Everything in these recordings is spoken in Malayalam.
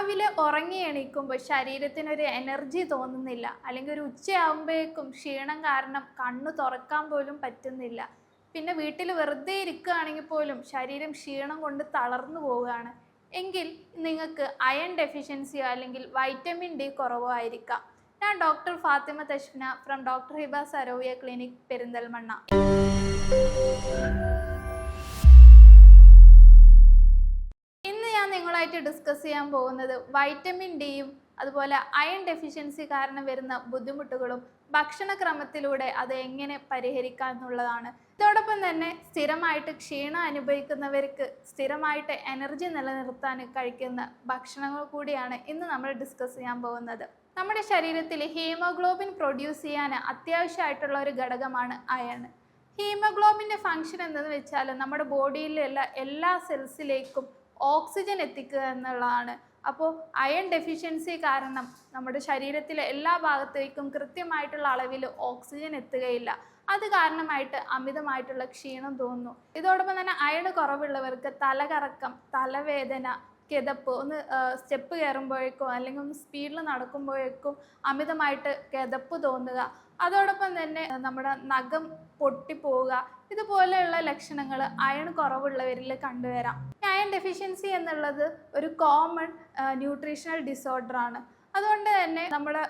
രാവിലെ ഉറങ്ങി എണീക്കുമ്പോൾ ശരീരത്തിനൊരു എനർജി തോന്നുന്നില്ല, അല്ലെങ്കിൽ ഒരു ഉച്ചയാകുമ്പോഴേക്കും ക്ഷീണം കാരണം കണ്ണു തുറക്കാൻ പോലും പറ്റുന്നില്ല. പിന്നെ വീട്ടിൽ വെറുതെ ഇരിക്കുകയാണെങ്കിൽ പോലും ശരീരം ക്ഷീണം കൊണ്ട് തളർന്നു പോവുകയാണ് എങ്കിൽ നിങ്ങൾക്ക് അയൺ ഡെഫിഷ്യൻസിയോ അല്ലെങ്കിൽ വൈറ്റമിൻ ഡി കുറവോ ആയിരിക്കാം. ഞാൻ doctor Fathima Tashna from doctor Hiba Sarovia clinic, Perinthalmanna. നിങ്ങളായിട്ട് ഡിസ്കസ് ചെയ്യാൻ പോകുന്നത് വൈറ്റമിൻ ഡിയും അതുപോലെ അയൺ ഡെഫിഷ്യൻസി കാരണം വരുന്ന ബുദ്ധിമുട്ടുകളും ഭക്ഷണക്രമത്തിലൂടെ അത് എങ്ങനെ പരിഹരിക്കാം എന്നുള്ളതാണ്. ഇതോടൊപ്പം തന്നെ സ്ഥിരമായിട്ട് ക്ഷീണം അനുഭവിക്കുന്നവർക്ക് സ്ഥിരമായിട്ട് എനർജി നിലനിർത്താൻ കഴിക്കുന്ന ഭക്ഷണങ്ങൾ കൂടിയാണ് ഇന്ന് നമ്മൾ ഡിസ്കസ് ചെയ്യാൻ പോകുന്നത്. നമ്മുടെ ശരീരത്തിൽ ഹീമോഗ്ലോബിൻ പ്രൊഡ്യൂസ് ചെയ്യാൻ അത്യാവശ്യമായിട്ടുള്ള ഒരു ഘടകമാണ് അയൺ. ഹീമോഗ്ലോബിൻ്റെ ഫങ്ഷൻ എന്തെന്ന് വെച്ചാൽ നമ്മുടെ ബോഡിയിലുള്ള എല്ലാ സെൽസിലേക്കും ഓക്സിജൻ എത്തിക്കുക എന്നുള്ളതാണ്. അപ്പോൾ അയൺ ഡെഫിഷ്യൻസി കാരണം നമ്മുടെ ശരീരത്തിലെ എല്ലാ ഭാഗത്തേക്കും കൃത്യമായിട്ടുള്ള അളവിൽ ഓക്സിജൻ എത്തുകയില്ല. അത് കാരണമായിട്ട് അമിതമായിട്ടുള്ള ക്ഷീണം തോന്നുന്നു. ഇതോടൊപ്പം തന്നെ അയൺ കുറവുള്ളവർക്ക് തലകറക്കം, തലവേദന, കിതപ്പ്, ഒന്ന് സ്റ്റെപ്പ് കയറുമ്പോഴേക്കും അല്ലെങ്കിൽ ഒന്ന് സ്പീഡിൽ നടക്കുമ്പോഴേക്കും അമിതമായിട്ട് കിതപ്പ് തോന്നുക, അതോടൊപ്പം തന്നെ നമ്മുടെ നഖം പൊട്ടിപ്പോവുക, ഇതുപോലെയുള്ള ലക്ഷണങ്ങൾ അയൺ കുറവുള്ളവരിൽ കണ്ടുവരാം. അയൺ ഡെഫിഷ്യൻസി എന്നുള്ളത് ഒരു കോമൺ ന്യൂട്രീഷണൽ ഡിസോർഡർ ആണ്. അതുകൊണ്ട് തന്നെ നമ്മുടെ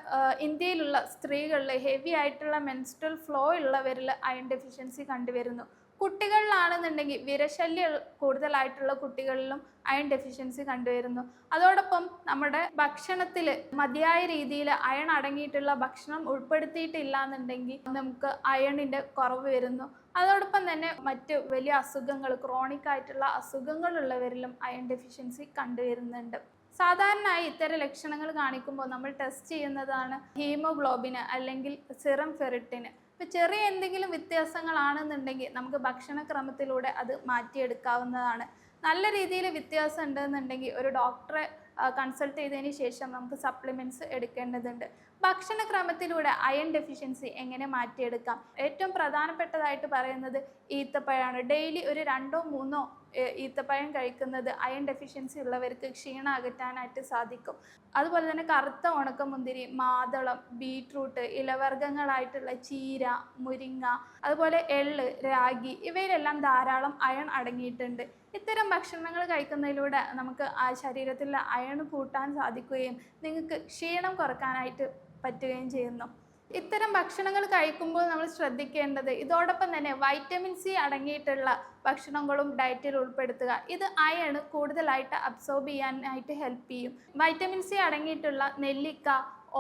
ഇന്ത്യയിലുള്ള സ്ത്രീകളിൽ ഹെവി ആയിട്ടുള്ള മെൻസ്ട്രൽ ഫ്ലോ ഉള്ളവരിൽ അയൺ ഡെഫിഷ്യൻസി കണ്ടുവരുന്നു. കുട്ടികളിലാണെന്നുണ്ടെങ്കിൽ വിരശല്യം കൂടുതലായിട്ടുള്ള കുട്ടികളിലും അയൺ ഡെഫിഷ്യൻസി കണ്ടുവരുന്നു. അതോടൊപ്പം നമ്മുടെ ഭക്ഷണത്തിൽ മതിയായ രീതിയിൽ അയൺ അടങ്ങിയിട്ടുള്ള ഭക്ഷണം ഉൾപ്പെടുത്തിയിട്ടില്ല എന്നുണ്ടെങ്കിൽ നമുക്ക് അയണിൻ്റെ കുറവ് വരുന്നു. അതോടൊപ്പം തന്നെ മറ്റ് വലിയ അസുഖങ്ങൾ, ക്രോണിക് ആയിട്ടുള്ള അസുഖങ്ങളുള്ളവരിലും അയൺ ഡെഫിഷ്യൻസി കണ്ടുവരുന്നുണ്ട്. സാധാരണയായി ഇത്തരം ലക്ഷണങ്ങൾ കാണിക്കുമ്പോൾ നമ്മൾ ടെസ്റ്റ് ചെയ്യുന്നതാണ് ഹീമോഗ്ലോബിന് അല്ലെങ്കിൽ സിറം ഫെറിറ്റിന്. ഇപ്പോൾ ചെറിയ എന്തെങ്കിലും വ്യത്യാസങ്ങളാണെന്നുണ്ടെങ്കിൽ നമുക്ക് ഭക്ഷണക്രമത്തിലൂടെ അത് മാറ്റിയെടുക്കാവുന്നതാണ്. നല്ല രീതിയിൽ വ്യത്യാസം ഉണ്ടെന്നുണ്ടെങ്കിൽ ഒരു ഡോക്ടറെ കൺസൾട്ട് ചെയ്തതിന് ശേഷം നമുക്ക് സപ്ലിമെൻറ്റ്സ് എടുക്കേണ്ടതുണ്ട്. ഭക്ഷണക്രമത്തിലൂടെ അയൺ ഡെഫിഷ്യൻസി എങ്ങനെ മാറ്റിയെടുക്കാം? ഏറ്റവും പ്രധാനപ്പെട്ടതായിട്ട് പറയുന്നത് ഈത്തപ്പഴമാണ്. ഡെയിലി ഒരു 2-3 ഈത്തപ്പഴം കഴിക്കുന്നത് അയൺ ഡെഫിഷ്യൻസി ഉള്ളവർക്ക് ക്ഷീണം അകറ്റാനായിട്ട് സാധിക്കും. അതുപോലെ തന്നെ കറുത്ത ഉണക്കമുന്തിരി, മാതളം, ബീട്രൂട്ട്, ഇലവർഗ്ഗങ്ങളായിട്ടുള്ള ചീര, മുരിങ്ങ, അതുപോലെ എള്ള്, രാഗി, ഇവയിലെല്ലാം ധാരാളം അയൺ അടങ്ങിയിട്ടുണ്ട്. ഇത്തരം ഭക്ഷണങ്ങൾ കഴിക്കുന്നതിലൂടെ നമുക്ക് ആ ശരീരത്തിലെ അയൺ കൂട്ടാൻ സാധിക്കുകയും നിങ്ങൾക്ക് ക്ഷീണം കുറക്കാനായിട്ട് പറ്റുകയും ചെയ്യുന്നു. ഇത്തരം ഭക്ഷണങ്ങൾ കഴിക്കുമ്പോൾ നമ്മൾ ശ്രദ്ധിക്കേണ്ടത് ഇതോടൊപ്പം തന്നെ വൈറ്റമിൻ സി അടങ്ങിയിട്ടുള്ള ഭക്ഷണങ്ങളും ഡയറ്റിൽ ഉൾപ്പെടുത്തുക. ഇത് അയൺ കൂടുതലായിട്ട് അബ്സോർബ് ചെയ്യാനായിട്ട് ഹെൽപ്പ് ചെയ്യും. വൈറ്റമിൻ സി അടങ്ങിയിട്ടുള്ള നെല്ലിക്ക,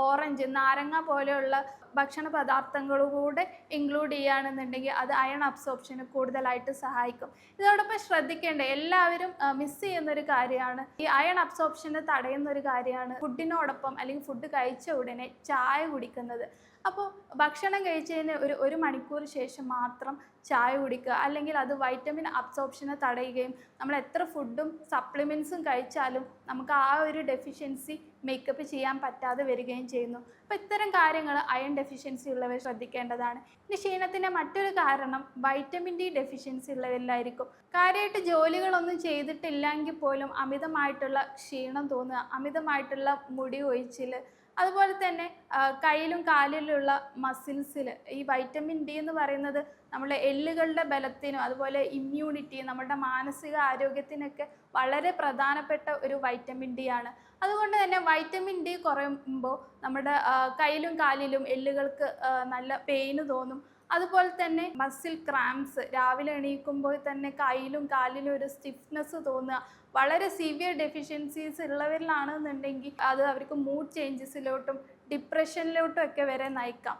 ഓറഞ്ച്, നാരങ്ങ പോലെയുള്ള ഭക്ഷണ പദാർത്ഥങ്ങളൂടെ ഇൻക്ലൂഡ് ചെയ്യുകയാണെന്നുണ്ടെങ്കിൽ അത് അയൺ അബ്സോർപ്ഷന് കൂടുതലായിട്ട് സഹായിക്കും. ഇതോടൊപ്പം ശ്രദ്ധിക്കേണ്ട എല്ലാവരും മിസ് ചെയ്യുന്നൊരു കാര്യമാണ്, ഈ അയൺ അബ്സോർപ്ഷന് തടയുന്നൊരു കാര്യമാണ് ഫുഡിനോടൊപ്പം അല്ലെങ്കിൽ ഫുഡ് കഴിച്ച ഉടനെ ചായ കുടിക്കുന്നത്. അപ്പോൾ ഭക്ഷണം കഴിച്ചതിന് ഒരു മണിക്കൂർ ശേഷം മാത്രം ചായ കുടിക്കുക, അല്ലെങ്കിൽ അത് വൈറ്റമിൻ അബ്സോർപ്ഷനെ തടയുകയും നമ്മൾ എത്ര ഫുഡും സപ്ലിമെൻറ്റ്സും കഴിച്ചാലും നമുക്ക് ആ ഒരു ഡെഫിഷ്യൻസി മേക്കപ്പ് ചെയ്യാൻ പറ്റാതെ വരികയും ചെയ്യുന്നു. അപ്പോൾ ഇത്തരം കാര്യങ്ങൾ അയൺ ഡെഫിഷ്യൻസി ഉള്ളവർ ശ്രദ്ധിക്കേണ്ടതാണ്. ഇനി ക്ഷീണത്തിൻ്റെ മറ്റൊരു കാരണം വൈറ്റമിൻ ഡി ഡെഫിഷ്യൻസി ഉള്ളവരിലായിരിക്കും. കാര്യമായിട്ട് ജോലികളൊന്നും ചെയ്തിട്ടില്ലെങ്കിൽ പോലും അമിതമായിട്ടുള്ള ക്ഷീണം തോന്നുക, അമിതമായിട്ടുള്ള മുടി കൊഴിച്ചിൽ, അതുപോലെ തന്നെ കയ്യിലും കാലിലുള്ള മസിൽസിൽ ഈ വൈറ്റമിൻ ഡി എന്ന് പറയുന്നത് നമ്മുടെ എല്ലുകളുടെ ബലത്തിനും അതുപോലെ ഇമ്മ്യൂണിറ്റി, നമ്മുടെ മാനസിക ആരോഗ്യത്തിനൊക്കെ വളരെ പ്രധാനപ്പെട്ട ഒരു വൈറ്റമിൻ ഡി ആണ്. അതുകൊണ്ട് തന്നെ വൈറ്റമിൻ ഡി കുറയുമ്പോൾ നമ്മുടെ കയ്യിലും കാലിലും എല്ലുകൾക്ക് നല്ല പെയിന് തോന്നും. അതുപോലെ തന്നെ മസിൽ ക്രാംസ്, രാവിലെ എണീക്കുമ്പോൾ തന്നെ കയ്യിലും കാലിലും ഒരു സ്റ്റിഫ്നെസ് തോന്നുക, വളരെ സിവിയർ ഡെഫിഷ്യൻസീസ് ഉള്ളവരിലാണെന്നുണ്ടെങ്കിൽ അത് അവർക്ക് മൂഡ് ചേഞ്ചസിലോട്ടും ഡിപ്രഷനിലോട്ടും ഒക്കെ വരെ നയിക്കാം.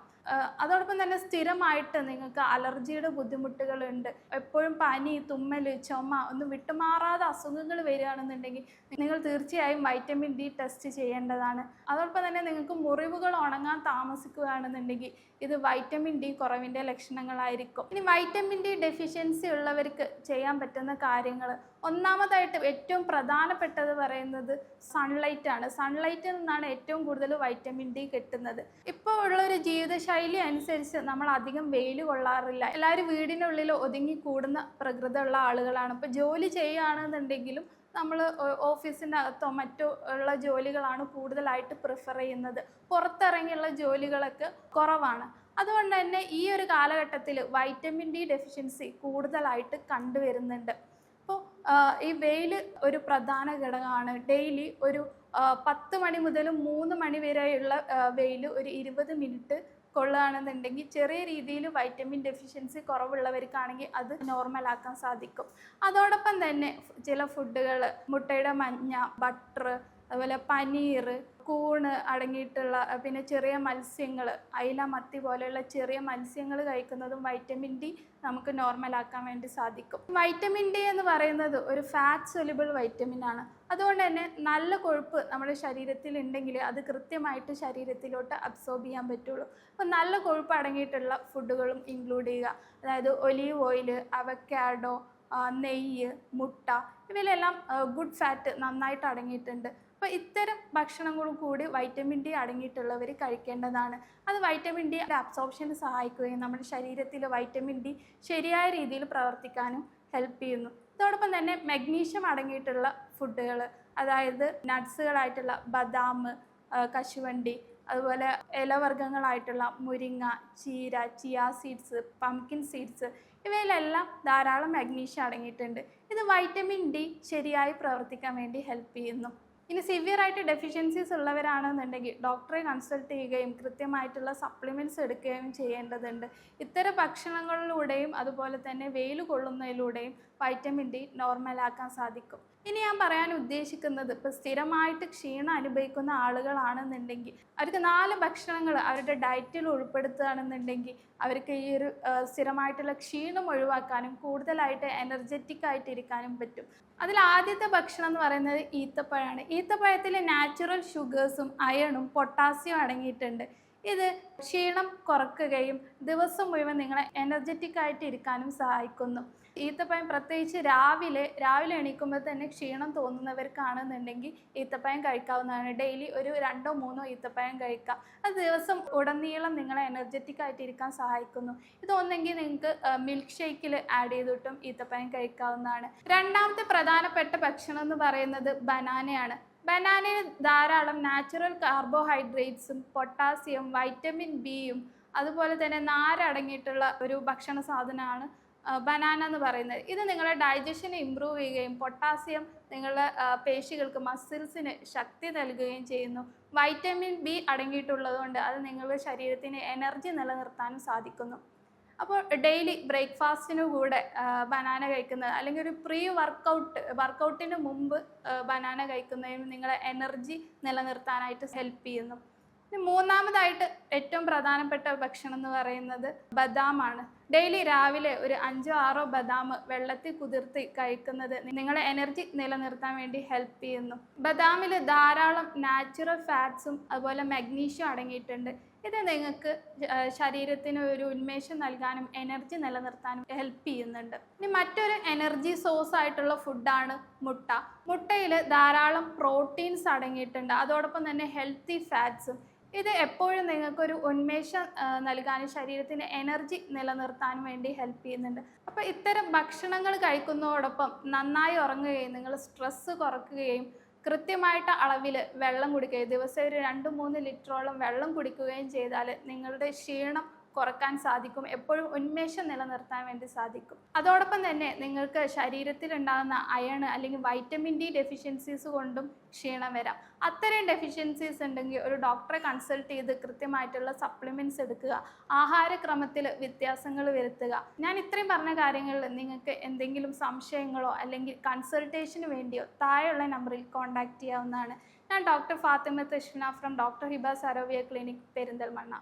അതോടൊപ്പം തന്നെ സ്ഥിരമായിട്ട് നിങ്ങൾക്ക് അലർജിയുടെ ബുദ്ധിമുട്ടുകളുണ്ട്, എപ്പോഴും പനി, തുമ്മൽ, ചുമ ഒന്നും വിട്ടുമാറാതെ അസുഖങ്ങൾ വരികയാണെന്നുണ്ടെങ്കിൽ നിങ്ങൾ തീർച്ചയായും വൈറ്റമിൻ ഡി ടെസ്റ്റ് ചെയ്യേണ്ടതാണ്. അതോടൊപ്പം തന്നെ നിങ്ങൾക്ക് മുറിവുകൾ ഉണങ്ങാൻ താമസിക്കുകയാണെന്നുണ്ടെങ്കിൽ ഇത് വൈറ്റമിൻ ഡി കുറവിൻ്റെ ലക്ഷണങ്ങളായിരിക്കും. ഇനി വൈറ്റമിൻ ഡി ഡെഫിഷ്യൻസി ഉള്ളവർക്ക് ചെയ്യാൻ പറ്റുന്ന കാര്യങ്ങൾ, ഒന്നാമതായിട്ട് ഏറ്റവും പ്രധാനപ്പെട്ടത് പറയുന്നത് സൺലൈറ്റ് ആണ്. സൺലൈറ്റിൽ നിന്നാണ് ഏറ്റവും കൂടുതൽ വൈറ്റമിൻ ഡി കിട്ടുന്നത്. ഇപ്പോൾ ഉള്ളൊരു ജീവിതശൈലി അനുസരിച്ച് നമ്മൾ അധികം വെയിൽ കൊള്ളാറില്ല. എല്ലാവരും വീടിനുള്ളിൽ ഒതുങ്ങി കൂടുന്ന പ്രകൃതമുള്ള ആളുകളാണ്. ഇപ്പോൾ ജോലി ചെയ്യുകയാണെന്നുണ്ടെങ്കിലും നമ്മൾ ഓഫീസിൻ്റെ അകത്തോ മറ്റോ ഉള്ള ജോലികളാണ് കൂടുതലായിട്ട് പ്രിഫർ ചെയ്യുന്നത്. പുറത്തിറങ്ങിയുള്ള ജോലികളൊക്കെ കുറവാണ്. അതുകൊണ്ട് തന്നെ ഈ ഒരു കാലഘട്ടത്തിൽ വൈറ്റമിൻ ഡി ഡെഫിഷ്യൻസി കൂടുതലായിട്ട് കണ്ടുവരുന്നുണ്ട്. അപ്പോൾ ഈ വെയിൽ ഒരു പ്രധാന ഘടകമാണ്. ഡെയിലി ഒരു 10 മണി മുതൽ 3 മണി വരെയുള്ള വെയിൽ ഒരു 20 മിനിറ്റ് കൊള്ളുകയാണെന്നുണ്ടെങ്കിൽ ചെറിയ രീതിയിൽ വൈറ്റമിൻ ഡെഫിഷ്യൻസി കുറവുള്ളവർക്കാണെങ്കിൽ അത് നോർമലാക്കാൻ സാധിക്കും. അതോടൊപ്പം തന്നെ ചില ഫുഡുകൾ, മുട്ടയുടെ മഞ്ഞ, ബട്ടർ, അതുപോലെ പനീർ, കൂണ് അടങ്ങിയിട്ടുള്ള, പിന്നെ ചെറിയ മത്സ്യങ്ങൾ, അയില, മത്തി പോലെയുള്ള ചെറിയ മത്സ്യങ്ങൾ കഴിക്കുന്നതും വൈറ്റമിൻ ഡി നമുക്ക് നോർമലാക്കാൻ വേണ്ടി സാധിക്കും. വൈറ്റമിൻ ഡി എന്ന് പറയുന്നത് ഒരു ഫാറ്റ് സൊല്യൂബിൾ വൈറ്റമിൻ ആണ്. അതുകൊണ്ട് തന്നെ നല്ല കൊഴുപ്പ് നമ്മുടെ ശരീരത്തിൽ ഉണ്ടെങ്കിൽ അത് കൃത്യമായിട്ട് ശരീരത്തിലോട്ട് അബ്സോർബ് ചെയ്യാൻ പറ്റുള്ളൂ. അപ്പോൾ നല്ല കൊഴുപ്പ് അടങ്ങിയിട്ടുള്ള ഫുഡുകളും ഇൻക്ലൂഡ് ചെയ്യുക. അതായത് ഒലീവ് ഓയിൽ, അവക്കാഡോ, നെയ്യ്, മുട്ട, ഇവയിലെല്ലാം ഗുഡ് ഫാറ്റ് നന്നായിട്ട് അടങ്ങിയിട്ടുണ്ട്. അപ്പോൾ ഇത്തരം ഭക്ഷണങ്ങളും കൂടി വൈറ്റമിൻ ഡി അടങ്ങിയിട്ടുള്ളവർ കഴിക്കേണ്ടതാണ്. അത് വൈറ്റമിൻ ഡി അബ്സോർപ്ഷന് സഹായിക്കുകയും നമ്മുടെ ശരീരത്തിൽ വൈറ്റമിൻ ഡി ശരിയായ രീതിയിൽ പ്രവർത്തിക്കാനും ഹെൽപ്പ് ചെയ്യുന്നു. അതോടൊപ്പം തന്നെ മഗ്നീഷ്യം അടങ്ങിയിട്ടുള്ള ഫുഡുകൾ, അതായത് നട്ട്സുകളായിട്ടുള്ള ബദാം, കശുവണ്ടി, അതുപോലെ ഇലവർഗ്ഗങ്ങളായിട്ടുള്ള മുരിങ്ങ, ചീര, ചിയാ സീഡ്സ്, പംകിൻ സീഡ്സ്, ഇവയിലെല്ലാം ധാരാളം മഗ്നീഷ്യം അടങ്ങിയിട്ടുണ്ട്. ഇത് വൈറ്റമിൻ ഡി ശരിയായി പ്രവർത്തിക്കാൻ വേണ്ടി ഹെൽപ്പ് ചെയ്യുന്നു. ഇനി സിവിയറായിട്ട് ഡെഫിഷ്യൻസീസ് ഉള്ളവരാണെന്നുണ്ടെങ്കിൽ ഡോക്ടറെ കൺസൾട്ട് ചെയ്യുകയും കൃത്യമായിട്ടുള്ള സപ്ലിമെൻറ്റ്സ് എടുക്കുകയും ചെയ്യേണ്ടതുണ്ട്. ഇത്തരം ഭക്ഷണങ്ങളിലൂടെയും അതുപോലെ തന്നെ വെയിൽ കൊള്ളുന്നതിലൂടെയും വൈറ്റമിൻ ഡി നോർമലാക്കാൻ സാധിക്കും. ഇനി ഞാൻ പറയാൻ ഉദ്ദേശിക്കുന്നത്, ഇപ്പോൾ സ്ഥിരമായിട്ട് ക്ഷീണം അനുഭവിക്കുന്ന ആളുകളാണെന്നുണ്ടെങ്കിൽ അവർക്ക് 4 ഭക്ഷണങ്ങൾ അവരുടെ ഡയറ്റിൽ ഉൾപ്പെടുത്തുകയാണെന്നുണ്ടെങ്കിൽ അവർക്ക് ഈ ഒരു സ്ഥിരമായിട്ടുള്ള ക്ഷീണം ഒഴിവാക്കാനും കൂടുതലായിട്ട് എനർജറ്റിക് ആയിട്ടിരിക്കാനും പറ്റും. അതിൽ ആദ്യത്തെ ഭക്ഷണം എന്ന് പറയുന്നത് ഈത്തപ്പഴമാണ്. ഈത്തപ്പഴത്തിൽ നാച്ചുറൽ ഷുഗേഴ്സും അയണും പൊട്ടാസ്യവും അടങ്ങിയിട്ടുണ്ട്. ഇത് ക്ഷീണം കുറയ്ക്കുകയും ദിവസം മുഴുവൻ നിങ്ങളെ എനർജറ്റിക് ആയിട്ട് ഇരിക്കാനും സഹായിക്കുന്നു. ഈത്തപ്പഴം പ്രത്യേകിച്ച് രാവിലെ എണീക്കുമ്പോൾ തന്നെ ക്ഷീണം തോന്നുന്നവർക്കാണെന്നുണ്ടെങ്കിൽ ഈത്തപ്പഴം കഴിക്കാവുന്നതാണ്. ഡെയിലി ഒരു 2-3 ഈത്തപ്പഴം കഴിക്കുക. അത് ദിവസം ഉടനീളം നിങ്ങളെ എനർജറ്റിക് ആയിട്ട് ഇരിക്കാൻ സഹായിക്കുന്നു. ഇതൊന്നെങ്കിൽ നിങ്ങൾക്ക് മിൽക്ക് ഷേക്കിൽ ആഡ് ചെയ്തിട്ടും ഈത്തപ്പഴം കഴിക്കാവുന്നതാണ്. രണ്ടാമത്തെ പ്രധാനപ്പെട്ട ഭക്ഷണം എന്ന് പറയുന്നത് ബനാനയാണ്. ബനാനയിൽ ധാരാളം നാച്ചുറൽ കാർബോഹൈഡ്രേറ്റ്സും പൊട്ടാസ്യം, വൈറ്റമിൻ ബിയും അതുപോലെ തന്നെ നാരടങ്ങിയിട്ടുള്ള ഒരു ഭക്ഷണ സാധനമാണ് ബനാന എന്ന് പറയുന്നത്. ഇത് നിങ്ങളുടെ ഡൈജഷനെ ഇമ്പ്രൂവ് ചെയ്യുകയും പൊട്ടാസ്യം നിങ്ങളുടെ പേശികൾക്ക്, മസിൽസിന് ശക്തി നൽകുകയും ചെയ്യുന്നു. വൈറ്റമിൻ ബി അടങ്ങിയിട്ടുള്ളത് കൊണ്ട് അത് നിങ്ങളുടെ ശരീരത്തിന് എനർജി നിലനിർത്താനും സാധിക്കുന്നു. അപ്പോൾ ഡെയിലി ബ്രേക്ക്ഫാസ്റ്റിന് കൂടെ ബനാന കഴിക്കുന്നത്, അല്ലെങ്കിൽ ഒരു പ്രീ വർക്കൗട്ടിന് മുമ്പ് ബനാന കഴിക്കുന്നതിനും നിങ്ങളെ എനർജി നിലനിർത്താനായിട്ട് ഹെൽപ്പ് ചെയ്യുന്നു. മൂന്നാമതായിട്ട് ഏറ്റവും പ്രധാനപ്പെട്ട ഭക്ഷണം എന്ന് പറയുന്നത് ബദാമാണ്. ഡെയിലി രാവിലെ ഒരു 5-6 ബദാം വെള്ളത്തിൽ കുതിർത്തി കഴിക്കുന്നത് നിങ്ങളെ എനർജി നിലനിർത്താൻ വേണ്ടി ഹെൽപ്പ് ചെയ്യുന്നു. ബദാമിൽ ധാരാളം നാച്ചുറൽ ഫാറ്റ്സും അതുപോലെ മഗ്നീഷ്യം അടങ്ങിയിട്ടുണ്ട്. ഇത് നിങ്ങൾക്ക് ശരീരത്തിന് ഒരു ഉന്മേഷം നൽകാനും എനർജി നിലനിർത്താനും ഹെൽപ്പ് ചെയ്യുന്നുണ്ട്. ഇനി മറ്റൊരു എനർജി സോഴ്സ് ആയിട്ടുള്ള ഫുഡാണ് മുട്ട. മുട്ടയിൽ ധാരാളം പ്രോട്ടീൻസ് അടങ്ങിയിട്ടുണ്ട്. അതോടൊപ്പം തന്നെ ഹെൽത്തി ഫാറ്റ്സും. ഇത് എപ്പോഴും നിങ്ങൾക്കൊരു ഉന്മേഷം നൽകാനും ശരീരത്തിന് എനർജി നിലനിർത്താനും വേണ്ടി ഹെൽപ്പ് ചെയ്യുന്നുണ്ട്. അപ്പോൾ ഇത്തരം ഭക്ഷണങ്ങൾ കഴിക്കുന്നതോടൊപ്പം നന്നായി ഉറങ്ങുകയും നിങ്ങൾ സ്ട്രെസ്സ് കുറയ്ക്കുകയും കൃത്യമായിട്ട് അളവിൽ വെള്ളം കുടിക്കുകയും ദിവസം ഒരു 2-3 ലിറ്ററോളം വെള്ളം കുടിക്കുകയും ചെയ്താൽ നിങ്ങളുടെ ക്ഷീണം കുറക്കാൻ സാധിക്കും. എപ്പോഴും ഉന്മേഷം നിലനിർത്താൻ വേണ്ടി സാധിക്കും. അതോടൊപ്പം തന്നെ നിങ്ങൾക്ക് ശരീരത്തിൽ ഉണ്ടാകുന്ന അയൺ അല്ലെങ്കിൽ വൈറ്റമിൻ ഡി ഡെഫിഷ്യൻസീസ് കൊണ്ടും ക്ഷീണം വരാം. അത്തരം ഡെഫിഷ്യൻസീസ് ഉണ്ടെങ്കിൽ ഒരു ഡോക്ടറെ കൺസൾട്ട് ചെയ്ത് കൃത്യമായിട്ടുള്ള സപ്ലിമെൻറ്റ്സ് എടുക്കുക, ആഹാരക്രമത്തിൽ വ്യത്യാസങ്ങൾ വരുത്തുക. ഞാൻ ഇത്രയും പറഞ്ഞ കാര്യങ്ങളിൽ നിങ്ങൾക്ക് എന്തെങ്കിലും സംശയങ്ങളോ അല്ലെങ്കിൽ കൺസൾട്ടേഷന് വേണ്ടിയോ താഴെയുള്ള നമ്പറിൽ കോൺടാക്റ്റ് ചെയ്യാവുന്നതാണ്. ഞാൻ doctor Fathima Tashna from doctor Hiba Sarovia clinic, Perinthalmanna.